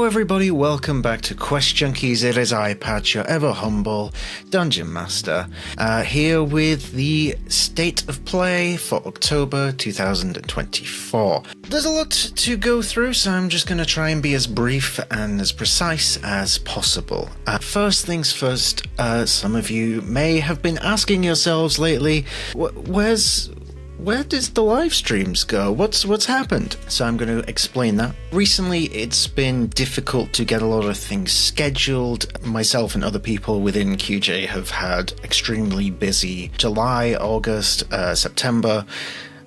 Hello everybody, welcome back to Quest Junkies. It is I, Pat, your ever humble Dungeon Master, here with the state of play for October 2024. There's a lot to go through, so I'm just going to try and be as brief and as precise as possible. First things first, some of you may have been asking yourselves lately, where does the live streams go? What's happened? So I'm going to explain that. Recently, it's been difficult to get a lot of things scheduled. Myself and other people within QJ have had extremely busy July, August, September,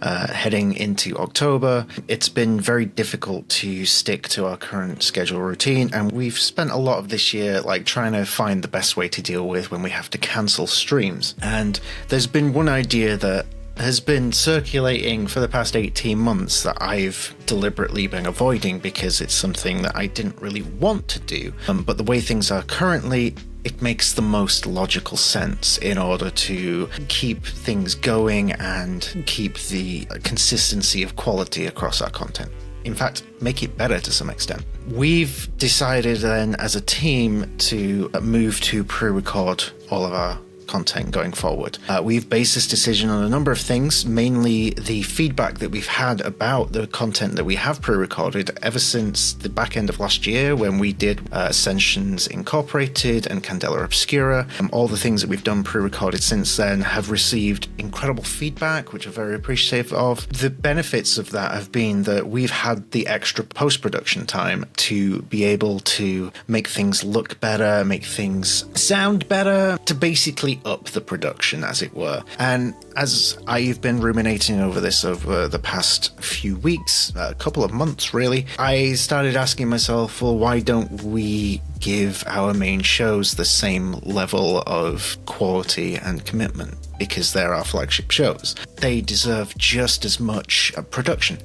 heading into October. It's been very difficult to stick to our current schedule routine, and we've spent a lot of this year trying to find the best way to deal with when we have to cancel streams. And there's been one idea that has been circulating for the past 18 months that I've deliberately been avoiding because it's something that I didn't really want to do. But the way things are currently, it makes the most logical sense in order to keep things going and keep the consistency of quality across our content. In fact, make it better to some extent. We've decided then as a team to move to pre-record all of our content going forward. We've based this decision on a number of things, mainly the feedback that we've had about the content that we have pre-recorded ever since the back end of last year when we did Ascensions Incorporated and Candela Obscura. All the things that we've done pre-recorded since then have received incredible feedback, which we're very appreciative of. The benefits of that have been that we've had the extra post-production time to be able to make things look better, make things sound better, to basically up the production, as it were. And as I've been ruminating over this over the past few weeks, a couple of months really, I started asking myself, well, why don't we give our main shows the same level of quality and commitment? Because they're our flagship shows. They deserve just as much production.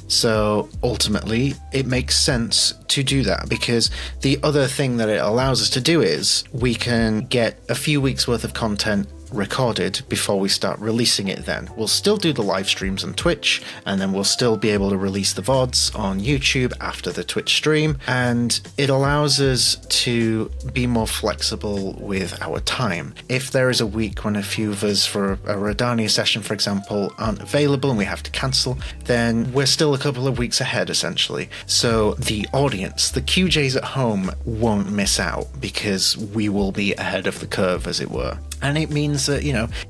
So ultimately, it makes sense to do that, because the other thing that it allows us to do is we can get a few weeks worth of content recorded before we start releasing it then. We'll still do the live streams on Twitch, and then we'll still be able to release the VODs on YouTube after the Twitch stream, and it allows us to be more flexible with our time. If there is a week when a few of us for a Redania session, for example, aren't available and we have to cancel, then we're still a couple of weeks ahead essentially. So the audience, the QJs at home, won't miss out because we will be ahead of the curve, as it were. And it means that,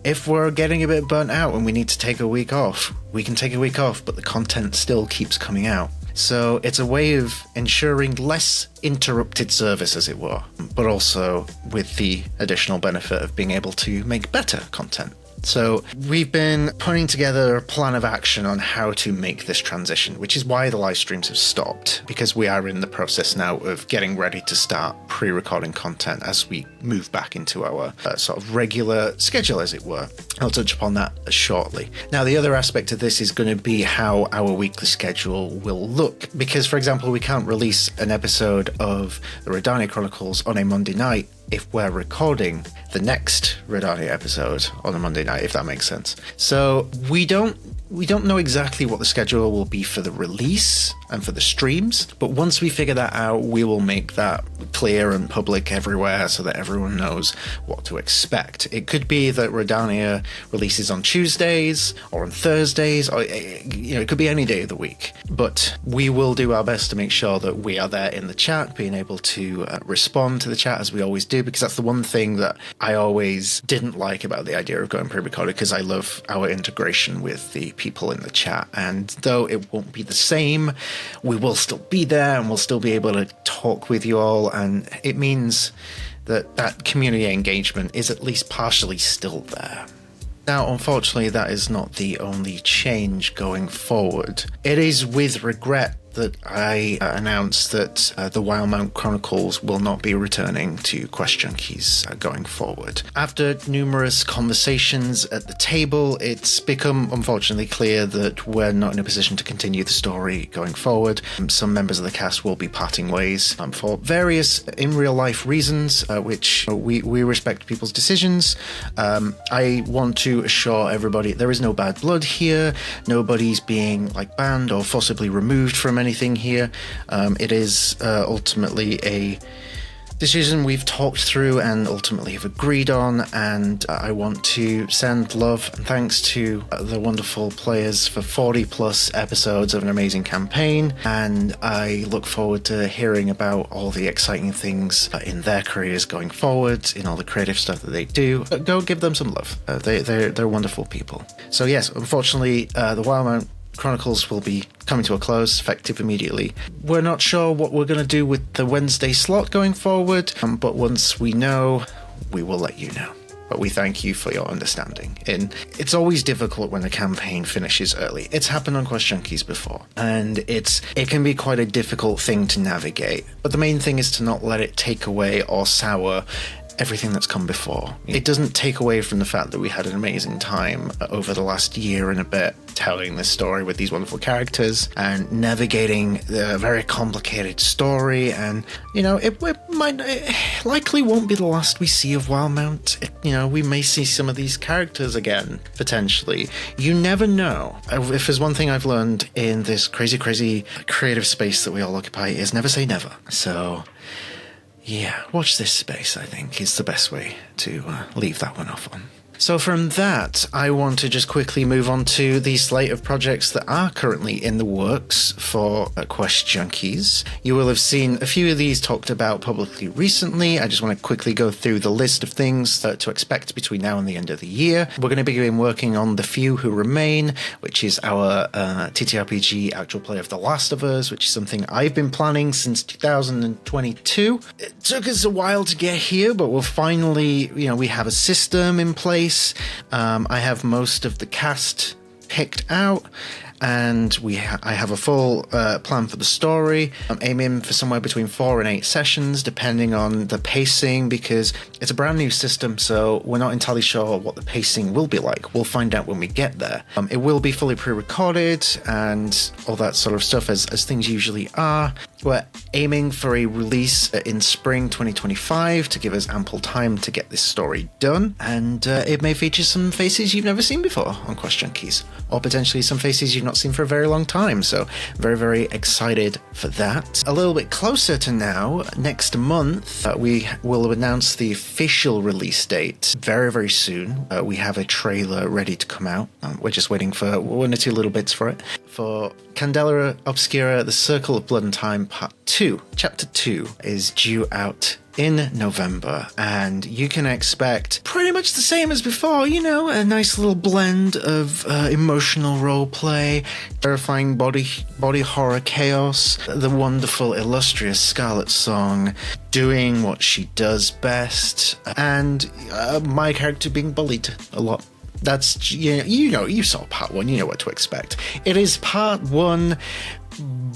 if we're getting a bit burnt out and we need to take a week off, we can take a week off, but the content still keeps coming out. So it's a way of ensuring less interrupted service, as it were, but also with the additional benefit of being able to make better content. So we've been putting together a plan of action on how to make this transition, which is why the live streams have stopped, because we are in the process now of getting ready to start pre-recording content as we move back into our sort of regular schedule, as it were. I'll touch upon that shortly. Now, the other aspect of this is going to be how our weekly schedule will look, because, for example, we can't release an episode of the Redania Chronicles on a Monday night if we're recording the next Redania episode on a Monday night, if that makes sense. So we don't know exactly what the schedule will be for the release and for the streams, but once we figure that out, we will make that clear and public everywhere so that everyone knows what to expect. It could be that Redania releases on Tuesdays or on Thursdays, or it could be any day of the week, but we will do our best to make sure that we are there in the chat, being able to respond to the chat as we always do, because that's the one thing that I always didn't like about the idea of going pre-recorded, because I love our integration with the people in the chat, and though it won't be the same, we will still be there and we'll still be able to talk with you all, and it means that community engagement is at least partially still there. Now, unfortunately, that is not the only change going forward. It is with regret that I announced that the Wildmount Chronicles will not be returning to Quest Junkies going forward. After numerous conversations at the table, it's become unfortunately clear that we're not in a position to continue the story going forward. Some members of the cast will be parting ways for various in real life reasons, which we respect people's decisions. I want to assure everybody there is no bad blood here. Nobody's being banned or forcibly removed from anything here. It is ultimately a decision we've talked through and ultimately have agreed on, and I want to send love and thanks to the wonderful players for 40 plus episodes of an amazing campaign, and I look forward to hearing about all the exciting things in their careers going forward, in all the creative stuff that they do. Go give them some love. They're wonderful people. So yes, unfortunately, the Wildmount Chronicles will be coming to a close, effective immediately. We're not sure what we're going to do with the Wednesday slot going forward, but once we know, we will let you know. But we thank you for your understanding. And it's always difficult when a campaign finishes early. It's happened on Quest Junkies before, and it can be quite a difficult thing to navigate. But the main thing is to not let it take away or sour everything that's come before. It doesn't take away from the fact that we had an amazing time over the last year and a bit telling this story with these wonderful characters and navigating the very complicated story, and it likely won't be the last we see of Wildmount. We may see some of these characters again, potentially. You never know. If there's one thing I've learned in this crazy creative space that we all occupy, is never say never. So yeah, watch this space, I think, is the best way to leave that one off on. So from that, I want to just quickly move on to the slate of projects that are currently in the works for Quest Junkies. You will have seen a few of these talked about publicly recently. I just want to quickly go through the list of things to expect between now and the end of the year. We're going to begin working on The Few Who Remain, which is our TTRPG actual play of The Last of Us, which is something I've been planning since 2022. It took us a while to get here, but we'll finally, we have a system in place. I have most of the cast picked out, and I have a full plan for the story. I'm aiming for somewhere between 4 and 8 sessions, depending on the pacing, because it's a brand new system, so we're not entirely sure what the pacing will be like. We'll find out when we get there. It will be fully pre-recorded and all that sort of stuff, as things usually are. We're aiming for a release in spring 2025 to give us ample time to get this story done, and it may feature some faces you've never seen before on Quest Junkies, or potentially some faces you've not seen for a very long time, so very, very excited for that. A little bit closer to now, next month, we will announce the official release date very, very soon. We have a trailer ready to come out. We're just waiting for 1 or 2 little bits for it. For Candela Obscura, The Circle of Blood and Time Part 2, Chapter 2 is due out in November, and you can expect pretty much the same as before, a nice little blend of emotional roleplay, terrifying body horror chaos, the wonderful illustrious Scarlet Song doing what she does best, and my character being bullied a lot. That's, you saw part 1, you know what to expect. It is part 1,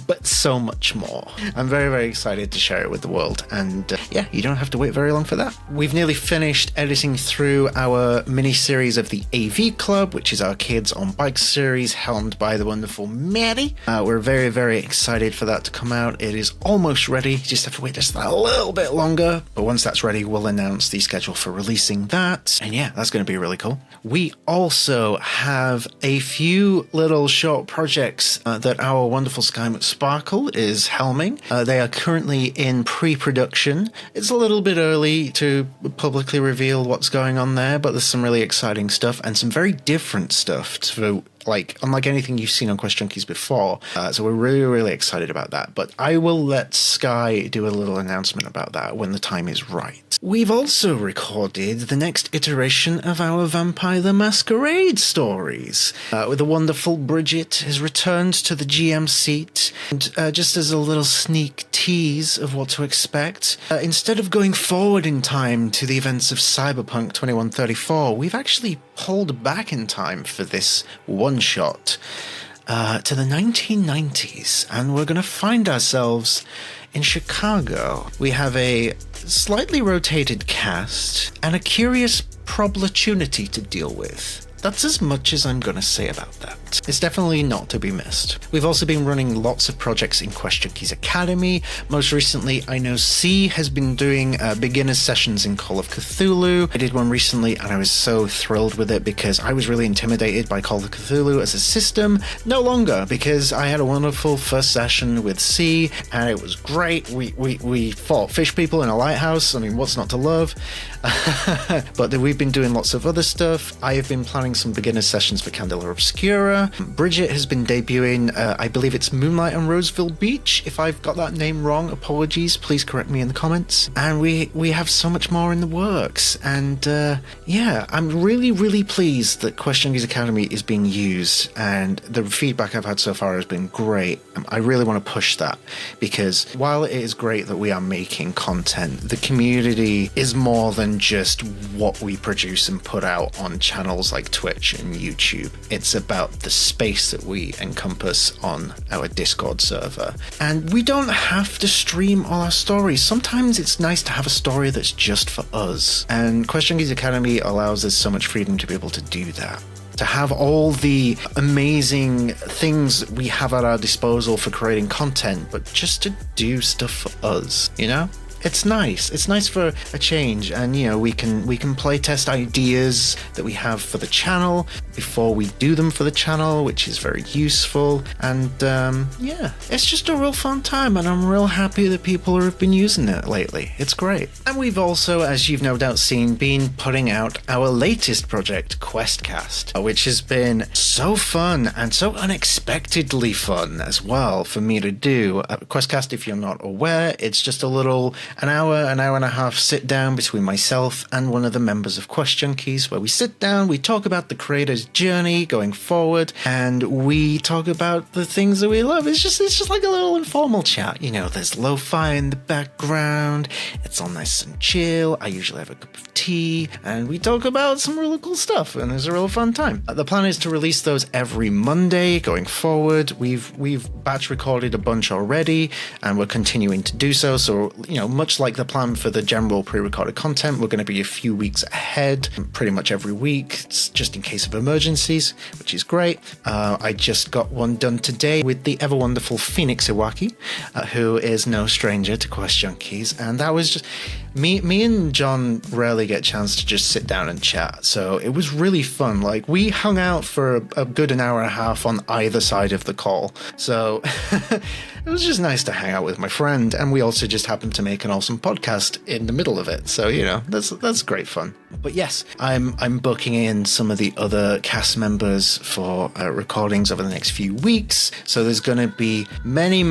but so much more. I'm very, very excited to share it with the world, and you don't have to wait very long for that. We've nearly finished editing through our mini-series of the AV Club, which is our Kids on Bikes series, helmed by the wonderful Maddie. We're very, very excited for that to come out. It is almost ready, you just have to wait just a little bit longer, but once that's ready, we'll announce the schedule for releasing that, and that's going to be really cool. We also have a few little short projects that our wonderful Sky McSparkle is helming. They are currently in pre-production. It's a little bit early to publicly reveal what's going on there, but there's some really exciting stuff and some very different stuff to unlike anything you've seen on Quest Junkies before. So we're really, really excited about that. But I will let Sky do a little announcement about that when the time is right. We've also recorded the next iteration of our Vampire the Masquerade stories. The wonderful Bridget has returned to the GM seat. And just as a little sneak tease of what to expect, instead of going forward in time to the events of Cyberpunk 2134, we've actually pulled back in time for this one-shot to the 1990s, and we're going to find ourselves in Chicago. We have a slightly rotated cast and a curious problemtunity to deal with. That's as much as I'm going to say about that. content. It's definitely not to be missed. We've also been running lots of projects in Quest Junkies Academy. Most recently, I know C has been doing beginner sessions in Call of Cthulhu. I did one recently and I was so thrilled with it because I was really intimidated by Call of Cthulhu as a system. No longer, because I had a wonderful first session with C and it was great. We fought fish people in a lighthouse. I mean, what's not to love? But we've been doing lots of other stuff. I have been planning some beginner sessions for Candela Obscura. Bridget has been debuting, I believe it's Moonlight on Roseville Beach. If I've got that name wrong, apologies. Please correct me in the comments. And we have so much more in the works. And yeah, I'm really, really pleased that Quest Junkies Academy is being used. And the feedback I've had so far has been great. I really want to push that because while it is great that we are making content, the community is more than just what we produce and put out on channels like Twitch and YouTube. It's about the space that we encompass on our Discord server. And we don't have to stream all our stories. Sometimes it's nice to have a story that's just for us. And Quest Junkies Academy allows us so much freedom to be able to do that. To have all the amazing things that we have at our disposal for creating content, but just to do stuff for us, you know? It's nice. It's nice for a change, and you know we can play test ideas that we have for the channel before we do them for the channel, which is very useful. And yeah, it's just a real fun time, and I'm real happy that people have been using it lately. It's great. And we've also, as you've no doubt seen, been putting out our latest project, Questcast, which has been so fun and so unexpectedly fun as well for me to do. Questcast, if you're not aware, it's just a little an hour and a half sit down between myself and one of the members of Quest Junkies, where we sit down, we talk about the creator's journey going forward, and we talk about the things that we love. It's just like a little informal chat. You know, there's lo-fi in the background, it's all nice and chill. I usually have a cup of tea, and we talk about some really cool stuff, and it's a real fun time. The plan is to release those every Monday going forward. We've batch recorded a bunch already, and we're continuing to do so. So, you know, much like the plan for the general pre-recorded content, we're going to be a few weeks ahead, pretty much every week, just in case of emergencies, which is great. I just got one done today with the ever wonderful Phoenix Iwaki, who is no stranger to Quest Junkies, and that was just me and John rarely get a chance to just sit down and chat, so it was really fun. Like, we hung out for a good an hour and a half on either side of the call, so it was just nice to hang out with my friend, and we also just happened to make an awesome podcast in the middle of it, so you know, that's great fun. But yes, I'm booking in some of the other cast members for recordings over the next few weeks, so there's going to be many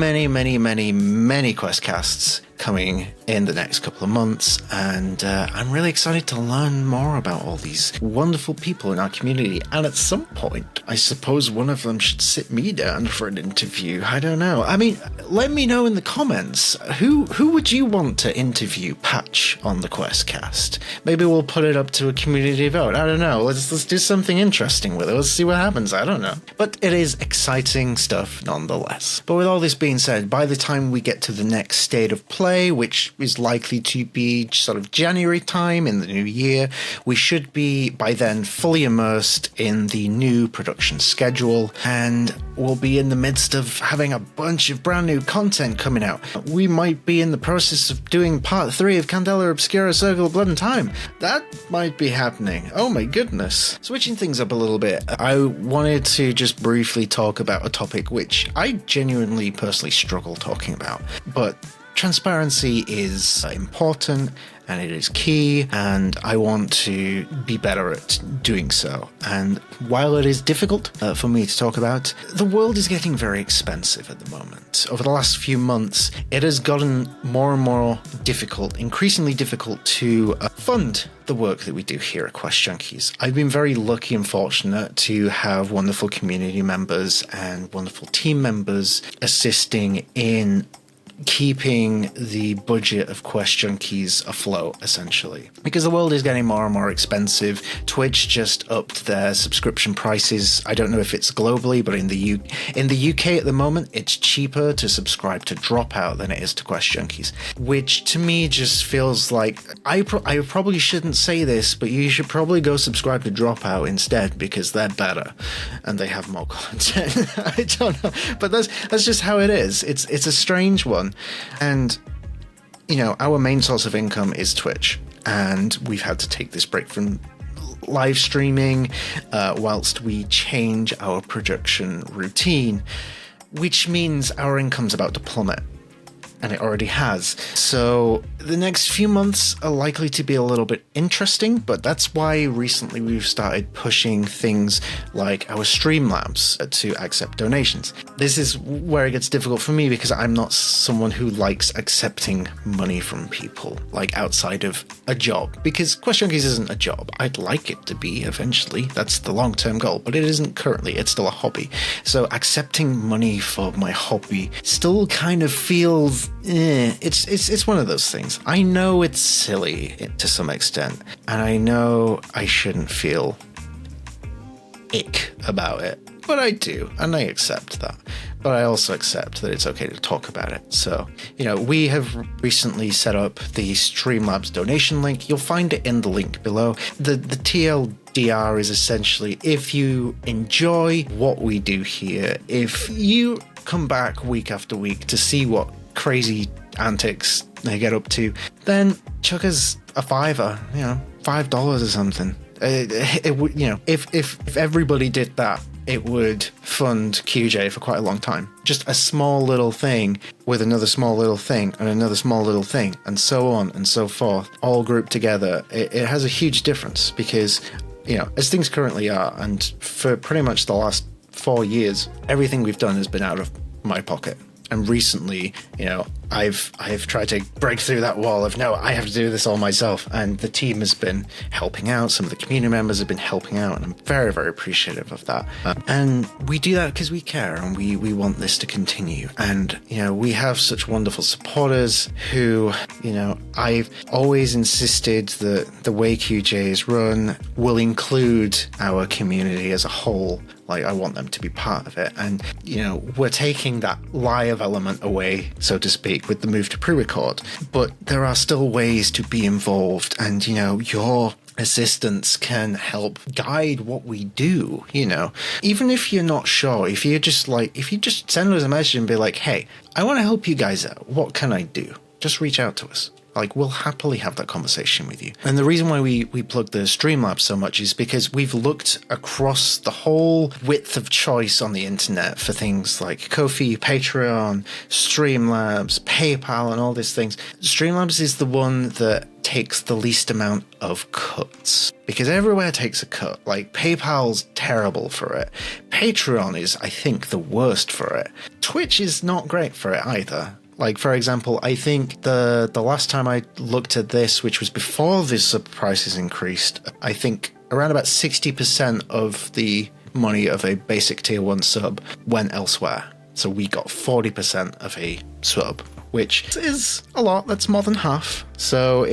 Questcasts coming in the next couple of months, and I'm really excited to learn more about all these wonderful people in our community. And at some point, I suppose one of them should sit me down for an interview. I don't know. I mean, let me know in the comments, who would you want to interview Patch on the Questcast? Maybe we'll put it up to a community vote. I don't know. Let's do something interesting with it. Let's see what happens. I don't know. But it is exciting stuff nonetheless. But with all this being said, by the time we get to the next state of play, which is likely to be sort of January time in the new year, we should be by then fully immersed in the new production schedule, and we'll be in the midst of having a bunch of brand new content coming out. We might be in the process of doing part 3 of Candela Obscura Circle of Blood and Time. That might be happening. Oh my goodness. Switching things up a little bit, I wanted to just briefly talk about a topic which I genuinely personally struggle talking about, but transparency is important and it is key, and I want to be better at doing so. And while it is difficult for me to talk about, the world is getting very expensive at the moment. Over the last few months, it has gotten more and more difficult, increasingly difficult to fund the work that we do here at Quest Junkies. I've been very lucky and fortunate to have wonderful community members and wonderful team members assisting in keeping the budget of Quest Junkies afloat, essentially. Because the world is getting more and more expensive. Twitch just upped their subscription prices. I don't know if it's globally, but in the UK at the moment, it's cheaper to subscribe to Dropout than it is to Quest Junkies, which to me just feels like I probably shouldn't say this, but you should probably go subscribe to Dropout instead, because they're better and they have more content. I don't know, but that's just how it is. It's a strange one. And our main source of income is Twitch, and we've had to take this break from live streaming whilst we change our production routine, which means our income's about to plummet. And it already has. So the next few months are likely to be a little bit interesting, but that's why recently we've started pushing things like our Streamlabs to accept donations. This is where it gets difficult for me, because I'm not someone who likes accepting money from people, like outside of a job, because Quest Junkies isn't a job. I'd like it to be eventually. That's the long-term goal, but it isn't currently. It's still a hobby. So accepting money for my hobby still kind of feels it's one of those things. I know it's silly to some extent, and I know I shouldn't feel ick about it, but I do, and I accept that. But I also accept that it's okay to talk about it. So, we have recently set up the Streamlabs donation link. You'll find it in the link below. The TLDR is essentially, if you enjoy what we do here, if you come back week after week to see what crazy antics they get up to, then chuck us a $5, $5 or something. It would, if everybody did that, it would fund QJ for quite a long time. Just a small little thing with another small little thing and another small little thing, and so on and so forth, all grouped together. It has a huge difference, because, as things currently are, and for pretty much the last 4 years, everything we've done has been out of my pocket. And recently, I've tried to break through that wall of, no, I have to do this all myself. And the team has been helping out. Some of the community members have been helping out, and I'm very, very appreciative of that. And we do that because we care, and we want this to continue. And, we have such wonderful supporters who, I've always insisted that the way QJ is run will include our community as a whole. Like, I want them to be part of it. And, we're taking that live element away, so to speak, with the move to pre-record. But there are still ways to be involved, and, your assistance can help guide what we do, Even if you're not sure, if you just send us a message and be like, hey, I want to help you guys out. What can I do? Just reach out to us. Like, we'll happily have that conversation with you. And the reason why we plug the Streamlabs so much is because we've looked across the whole width of choice on the internet for things like Ko-fi, Patreon, Streamlabs, PayPal, and all these things. Streamlabs is the one that takes the least amount of cuts, because everywhere takes a cut. Like, PayPal's terrible for it. Patreon is, I think, the worst for it. Twitch is not great for it either. Like, for example, I think the last time I looked at this, which was before the sub prices increased, I think around about 60% of the money of a basic tier 1 sub went elsewhere. So we got 40% of a sub, which is a lot. That's more than half. So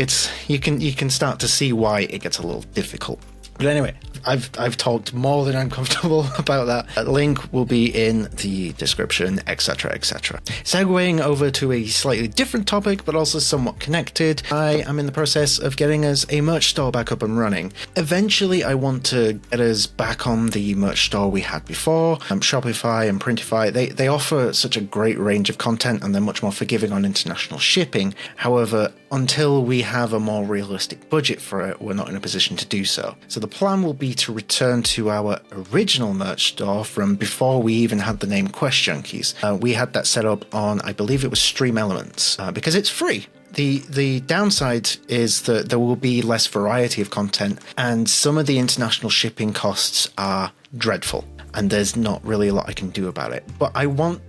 you can start to see why it gets a little difficult. But anyway, I've talked more than I'm comfortable about that. A link will be in the description, etc., etc. Segueing over to a slightly different topic, but also somewhat connected, I am in the process of getting us a merch store back up and running. Eventually, I want to get us back on the merch store we had before. Shopify and Printify, they offer such a great range of content, and they're much more forgiving on international shipping. However, until we have a more realistic budget for it, we're not in a position to do so. So the plan will be to return to our original merch store from before we even had the name Quest Junkies. We had that set up on, I believe it was Stream Elements, because it's free. The downside is that there will be less variety of content, and some of the international shipping costs are dreadful, and there's not really a lot I can do about it. But I want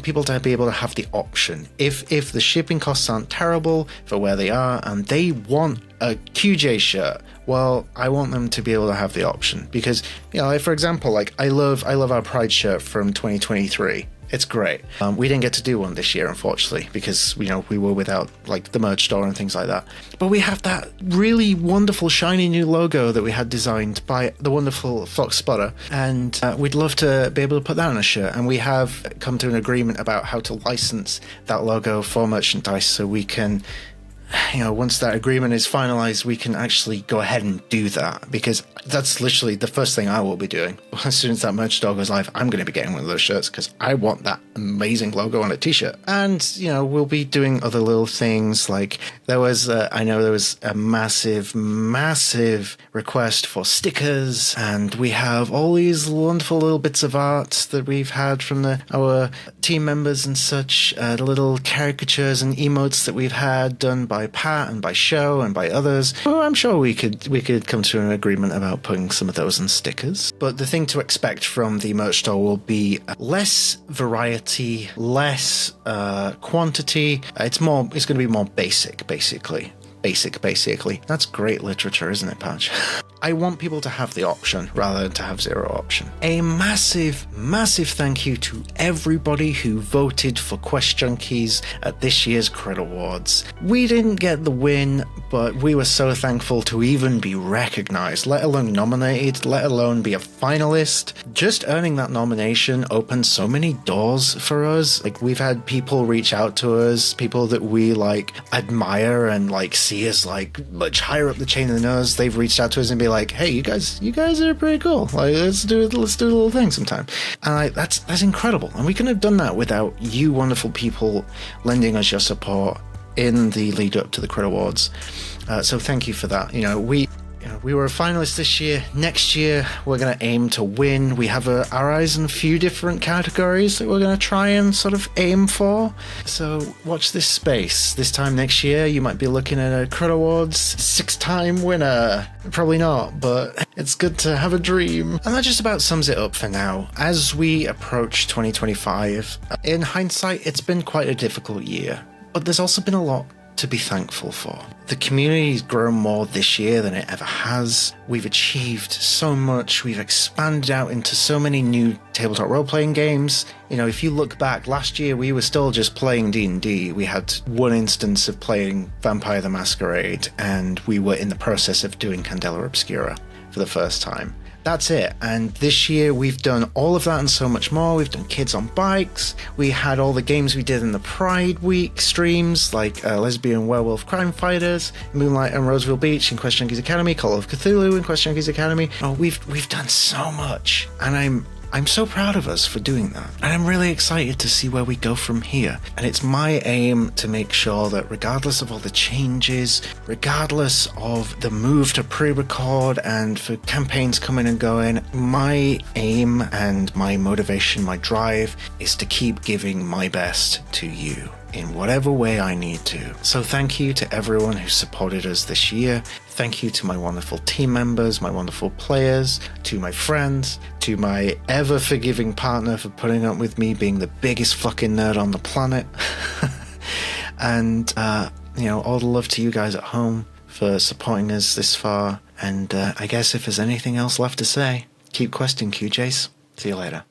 people to be able to have the option. If the shipping costs aren't terrible for where they are, and they want a QJ shirt, well, I want them to be able to have the option. Because, like, for example, like I love our Pride shirt from 2023. It's great. We didn't get to do one this year, unfortunately, because, we were without, like, the merch store and things like that. But we have that really wonderful, shiny new logo that we had designed by the wonderful Fox Spotter, and we'd love to be able to put that on a shirt. And we have come to an agreement about how to license that logo for merchandise, so we can... once that agreement is finalized, we can actually go ahead and do that, because that's literally the first thing I will be doing. As soon as that merch store goes live, I'm going to be getting one of those shirts because I want that amazing logo on a t-shirt. And, we'll be doing other little things, like I know there was a massive request for stickers, and we have all these wonderful little bits of art that we've had from our team members and such, the little caricatures and emotes that we've had done by Pat and by Show and by others. Well, I'm sure we could come to an agreement about putting some of those on stickers. But the thing to expect from the merch store will be less variety, less quantity. It's going to be more basic, basically. Basically. That's great literature, isn't it, Patch? I want people to have the option rather than to have zero option. A massive thank you to everybody who voted for Quest Junkies at this year's Crit Awards. We didn't get the win, but we were so thankful to even be recognized, let alone nominated, let alone be a finalist. Just earning that nomination opened so many doors for us. Like, we've had people reach out to us, people that we admire and see us much higher up the chain than us. They've reached out to us and be like, hey, you guys are pretty cool. Let's do a little thing sometime. And that's incredible. And we couldn't have done that without you wonderful people lending us your support in the lead up to the Crit Awards. So thank you for that. We were a finalist this year. Next year, we're going to aim to win. We have our eyes on a few different categories that we're going to try and sort of aim for. So watch this space. This time next year, you might be looking at a Crit Awards 6-time winner. Probably not, but it's good to have a dream. And that just about sums it up for now. As we approach 2025, in hindsight, it's been quite a difficult year. But there's also been a lot to be thankful for. The community's grown more this year than it ever has. We've achieved so much. We've expanded out into so many new tabletop role-playing games. If you look back, last year we were still just playing D&D. We had one instance of playing Vampire the Masquerade, and we were in the process of doing Candela Obscura for the first time. That's it. And this year we've done all of that and so much more. We've done Kids on Bikes. We had all the games we did in the Pride Week streams, like Lesbian Werewolf Crime Fighters, Moonlight and Roseville Beach in Quest Junkies Academy, Call of Cthulhu in Quest Junkies Academy. Oh, we've done so much. And I'm so proud of us for doing that. And I'm really excited to see where we go from here. And it's my aim to make sure that regardless of all the changes, regardless of the move to pre-record and for campaigns coming and going, my aim and my motivation, my drive is to keep giving my best to you in whatever way I need to. So thank you to everyone who supported us this year. Thank you to my wonderful team members, my wonderful players, to my friends, to my ever-forgiving partner for putting up with me being the biggest fucking nerd on the planet. And, all the love to you guys at home for supporting us this far. And I guess if there's anything else left to say, keep questing, QJs. See you later.